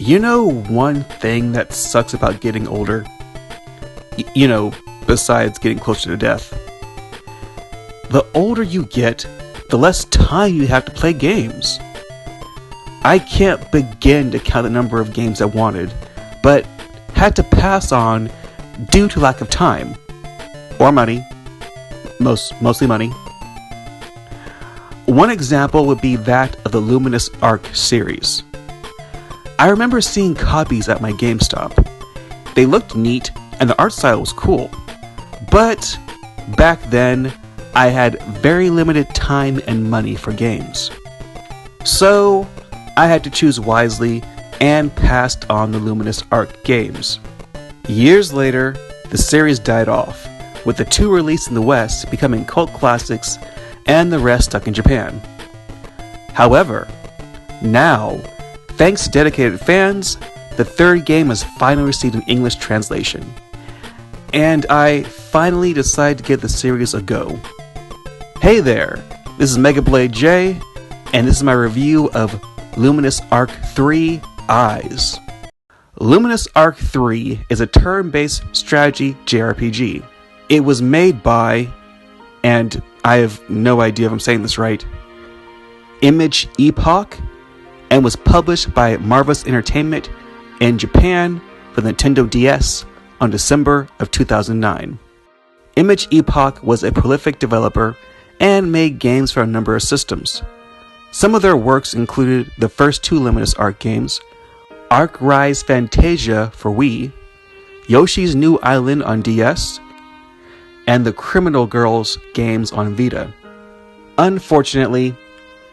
You know one thing that sucks about getting older? Besides getting closer to death. The older you get, the less time you have to play games. I can't begin to count the number of games I wanted, but had to pass on due to lack of time. Or money. Mostly money. One example would be that of the Luminous Arc series. I remember seeing copies at my GameStop. They looked neat and the art style was cool. But back then, I had very limited time and money for games. So I had to choose wisely and passed on the Luminous Arc games. Years later, the series died off, with the 2 released in the West becoming cult classics and the rest stuck in Japan. However, now, thanks to dedicated fans, the 3rd game has finally received an English translation. And I finally decided to give the series a go. Hey there, this is Megablade J, and this is my review of Luminous Arc 3 Eyes. Luminous Arc 3 is a turn-based strategy JRPG. It was made by, and I have no idea if I'm saying this right, Image Epoch, and was published by Marvelous Entertainment in Japan for the Nintendo DS on December of 2009. Image Epoch was a prolific developer and made games for a number of systems. Some of their works included the first 2 Luminous Arc games, Arc Rise Fantasia for Wii, Yoshi's New Island on DS, and the Criminal Girls games on Vita. Unfortunately,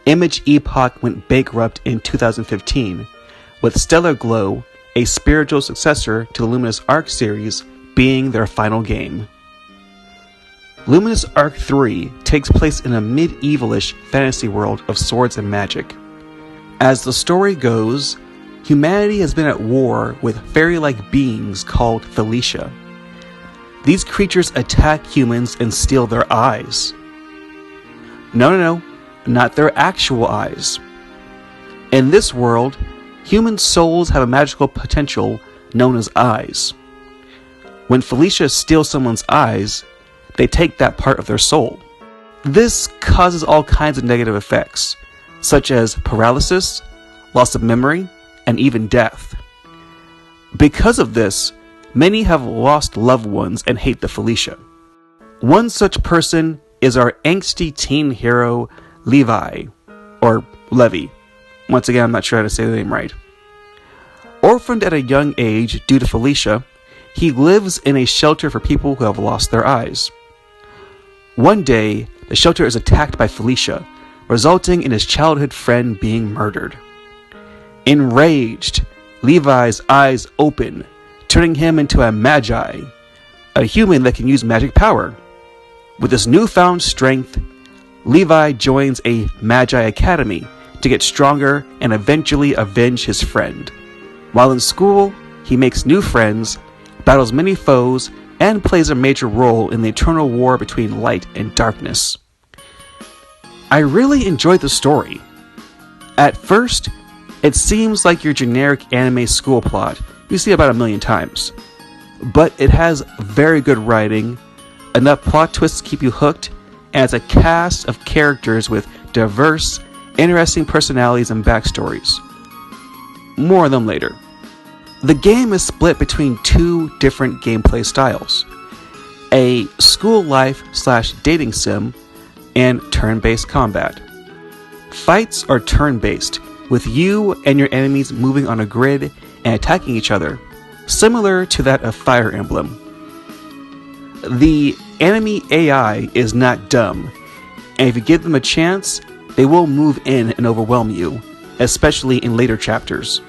Image Epoch went bankrupt in 2015, with Stellar Glow, a spiritual successor to the Luminous Arc series, being their final game. Luminous Arc 3 takes place in a medievalish fantasy world of swords and magic. As the story goes, humanity has been at war with fairy-like beings called Felicia. These creatures attack humans and steal their eyes. No, not their actual eyes. In this world, human souls have a magical potential known as eyes. When Felicia steals someone's eyes, they take that part of their soul. This causes all kinds of negative effects, such as paralysis, loss of memory, and even death. Because of this, many have lost loved ones and hate the Felicia. One such person is our angsty teen hero, Levi, or Levi. Once again, I'm not sure how to say the name right. Orphaned at a young age due to Felicia, he lives in a shelter for people who have lost their eyes. One day, the shelter is attacked by Felicia, resulting in his childhood friend being murdered. Enraged, Levi's eyes open, turning him into a magi, a human that can use magic power. With his newfound strength, Levi joins a Magi Academy to get stronger and eventually avenge his friend. While in school, he makes new friends, battles many foes, and plays a major role in the eternal war between light and darkness. I really enjoyed the story. At first, it seems like your generic anime school plot you see about 1,000,000 times. But it has very good writing, enough plot twists to keep you hooked, and it's a cast of characters with diverse, interesting personalities and backstories. More on them later. The game is split between 2 different gameplay styles: a school life / dating sim, and turn-based combat. Fights are turn-based, with you and your enemies moving on a grid and attacking each other, similar to that of Fire Emblem. The enemy AI is not dumb, and if you give them a chance, they will move in and overwhelm you, especially in later chapters.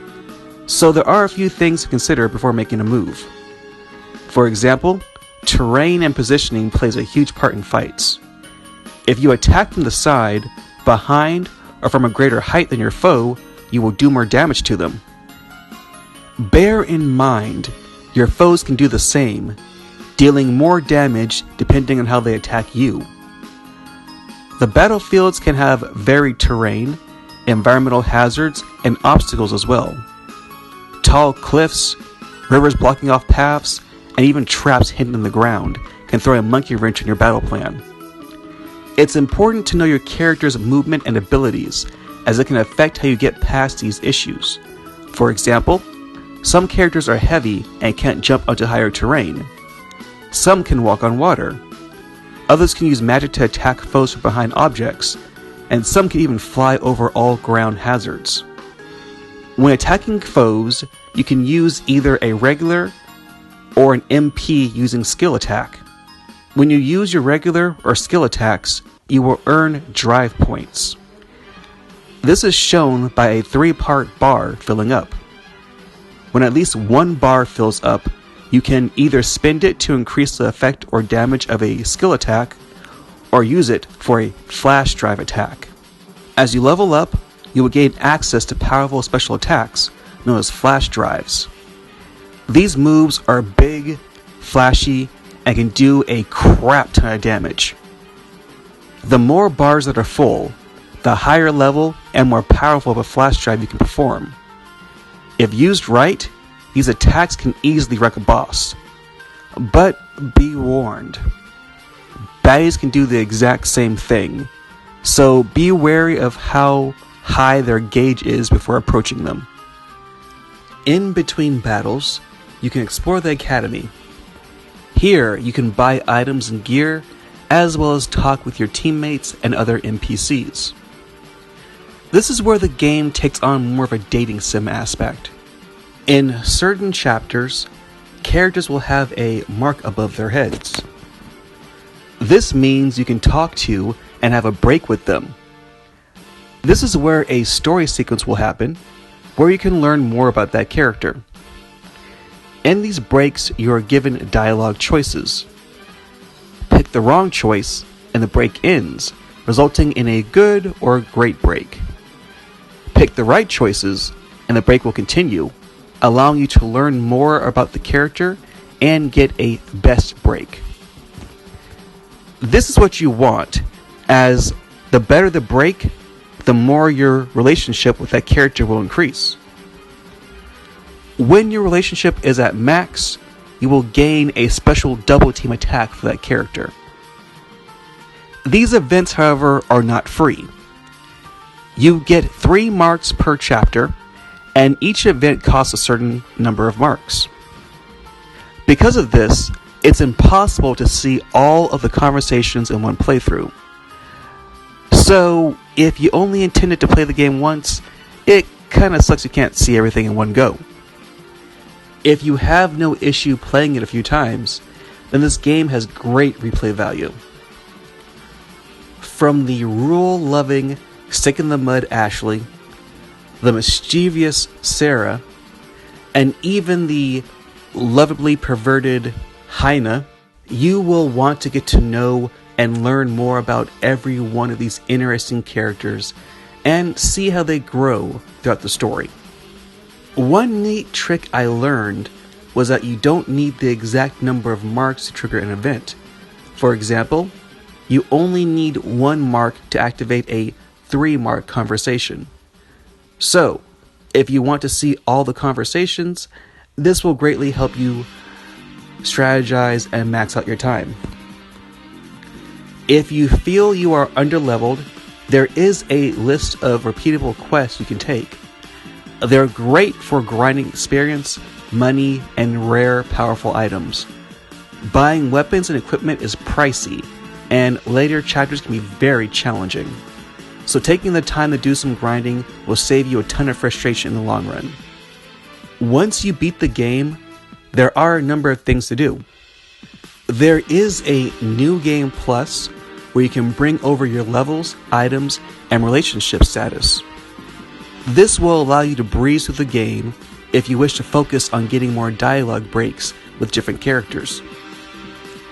So there are a few things to consider before making a move. For example, terrain and positioning plays a huge part in fights. If you attack from the side, behind, or from a greater height than your foe, you will do more damage to them. Bear in mind, your foes can do the same, dealing more damage depending on how they attack you. The battlefields can have varied terrain, environmental hazards, and obstacles as well. Tall cliffs, rivers blocking off paths, and even traps hidden in the ground can throw a monkey wrench in your battle plan. It's important to know your character's movement and abilities, as it can affect how you get past these issues. For example, some characters are heavy and can't jump onto higher terrain. Some can walk on water. Others can use magic to attack foes from behind objects, and some can even fly over all ground hazards. When attacking foes, you can use either a regular or an MP using skill attack. When you use your regular or skill attacks, you will earn drive points. This is shown by a 3-part bar filling up. When at least one bar fills up, you can either spend it to increase the effect or damage of a skill attack, or use it for a flash drive attack. As you level up, you will gain access to powerful special attacks known as flash drives. These moves are big, flashy, and can do a crap ton of damage. The more bars that are full, the higher level and more powerful of a flash drive you can perform. If used right, these attacks can easily wreck a boss. But be warned, baddies can do the exact same thing, so be wary of how high their gauge is before approaching them. In between battles, you can explore the academy. Here, you can buy items and gear, as well as talk with your teammates and other NPCs. This is where the game takes on more of a dating sim aspect. In certain chapters, characters will have a mark above their heads. This means you can talk to and have a break with them. This is where a story sequence will happen, where you can learn more about that character. In these breaks, you are given dialogue choices. Pick the wrong choice, and the break ends, resulting in a good or great break. Pick the right choices, and the break will continue, allowing you to learn more about the character and get a best break. This is what you want, as the better the break, the more your relationship with that character will increase. When your relationship is at max, you will gain a special double team attack for that character. These events, however, are not free. You get 3 marks per chapter, and each event costs a certain number of marks. Because of this, it's impossible to see all of the conversations in one playthrough. So, if you only intended to play the game once, it kinda sucks you can't see everything in one go. If you have no issue playing it a few times, then this game has great replay value. From the rule-loving, stick-in-the-mud Ashley, the mischievous Sarah, and even the lovably perverted Heine, you will want to get to know and learn more about every one of these interesting characters and see how they grow throughout the story. One neat trick I learned was that you don't need the exact number of marks to trigger an event. For example, you only need 1 mark to activate a 3-mark conversation. So, if you want to see all the conversations, this will greatly help you strategize and max out your time. If you feel you are underleveled, there is a list of repeatable quests you can take. They're great for grinding experience, money, and rare, powerful items. Buying weapons and equipment is pricey, and later chapters can be very challenging. So taking the time to do some grinding will save you a ton of frustration in the long run. Once you beat the game, there are a number of things to do. There is a New Game Plus, where you can bring over your levels, items, and relationship status. This will allow you to breeze through the game if you wish to focus on getting more dialogue breaks with different characters.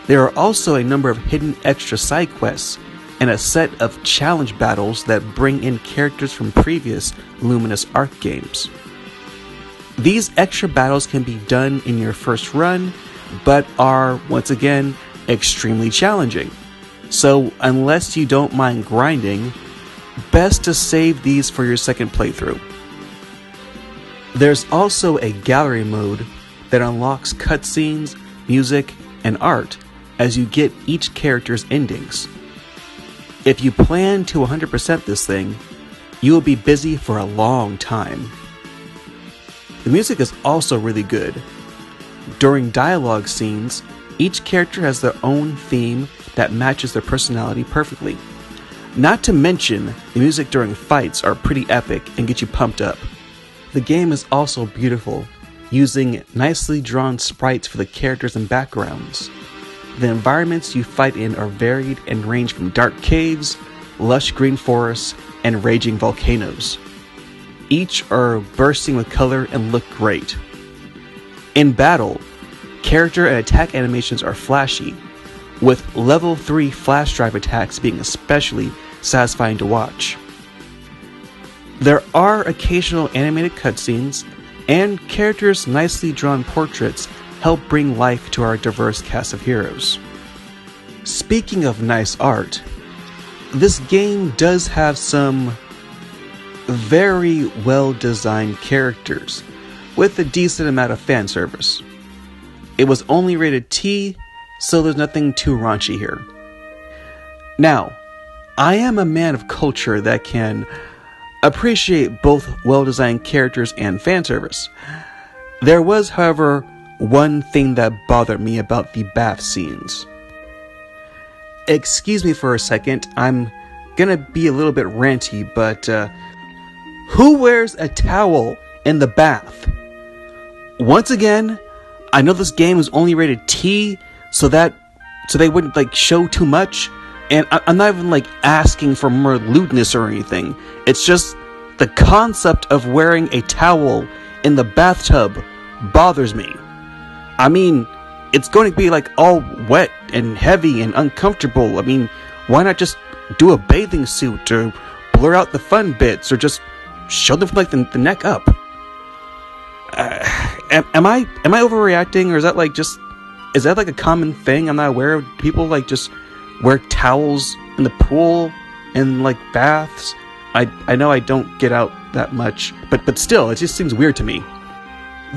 There are also a number of hidden extra side quests and a set of challenge battles that bring in characters from previous Luminous Arc games. These extra battles can be done in your first run, but are, once again, extremely challenging. So unless you don't mind grinding, best to save these for your second playthrough. There's also a gallery mode that unlocks cutscenes, music, and art as you get each character's endings. If you plan to 100% this thing, you will be busy for a long time. The music is also really good. During dialogue scenes, each character has their own theme that matches their personality perfectly. Not to mention, the music during fights are pretty epic and get you pumped up. The game is also beautiful, using nicely drawn sprites for the characters and backgrounds. The environments you fight in are varied and range from dark caves, lush green forests, and raging volcanoes. Each are bursting with color and look great. In battle, character and attack animations are flashy, with level 3 flash drive attacks being especially satisfying to watch. There are occasional animated cutscenes, and characters' nicely drawn portraits help bring life to our diverse cast of heroes. Speaking of nice art, this game does have some very well-designed characters, with a decent amount of fan service. It was only rated T, so there's nothing too raunchy here. Now, I am a man of culture that can appreciate both well-designed characters and fan service. There was, however, one thing that bothered me about the bath scenes. Excuse me for a second, I'm gonna be a little bit ranty, but who wears a towel in the bath? Once again, I know this game is only rated T, so they wouldn't show too much, and I'm not even asking for more lewdness or anything. It's just the concept of wearing a towel in the bathtub bothers me. I mean, it's going to be all wet and heavy and uncomfortable. I mean, why not just do a bathing suit or blur out the fun bits or just show them from the neck up? Am I overreacting, or is that a common thing I'm not aware of? People just wear towels in the pool and baths. I know I don't get out that much, but still, it just seems weird to me.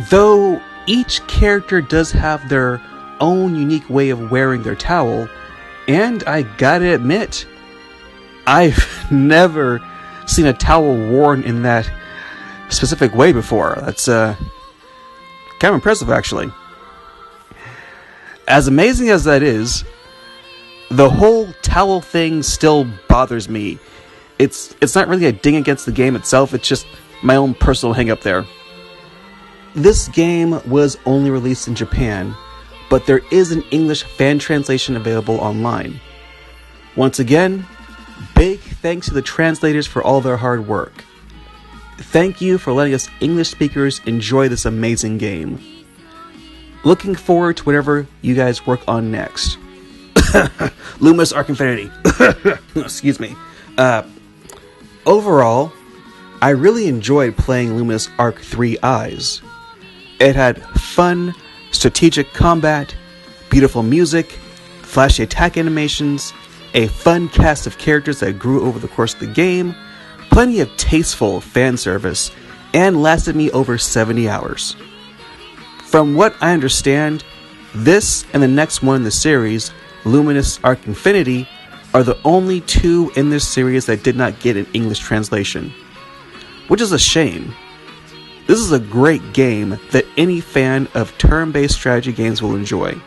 Though each character does have their own unique way of wearing their towel, and I gotta admit, I've never seen a towel worn in that specific way before. That's kind of impressive, actually. As amazing as that is, the whole towel thing still bothers me. It's not really a ding against the game itself, it's just my own personal hang-up there. This game was only released in Japan, but there is an English fan translation available online. Once again, big thanks to the translators for all their hard work. Thank you for letting us English speakers enjoy this amazing game. Looking forward to whatever you guys work on next. Luminous Arc Infinity. Excuse me. Overall, I really enjoyed playing Luminous Arc 3 Eyes. It had fun, strategic combat, beautiful music, flashy attack animations, a fun cast of characters that grew over the course of the game, plenty of tasteful fan service, and lasted me over 70 hours. From what I understand, this and the next one in the series, Luminous Arc Infinity, are the only two in this series that did not get an English translation, which is a shame. This is a great game that any fan of turn-based strategy games will enjoy.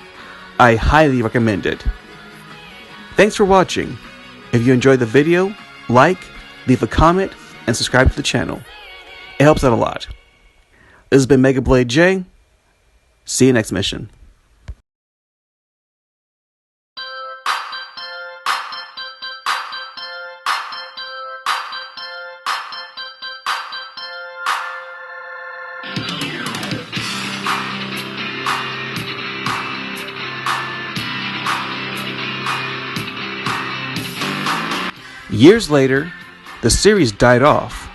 I highly recommend it. Thanks for watching. If you enjoyed the video, leave a comment, and subscribe to the channel. It helps out a lot. This has been Mega Blade J. See you next mission. Years later, the series died off.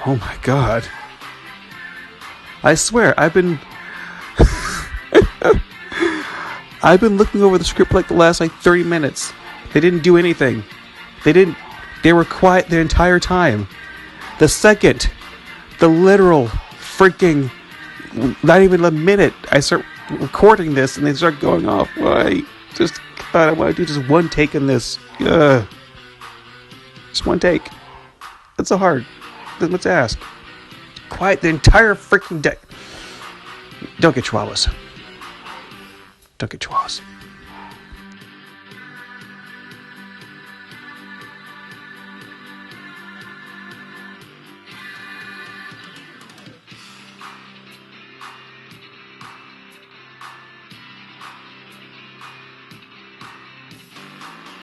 Oh my god. I swear, I've been looking over the script the last 30 minutes. They didn't do anything. They didn't They were quiet the entire time. The second, the literal freaking, not even a minute, I start recording this and they start going off. Well, I just thought I want to do just one take in this. Just one take. That's so hard. Let's ask. Quiet the entire freaking day. Don't get chihuahuas. Don't get chihuahuas.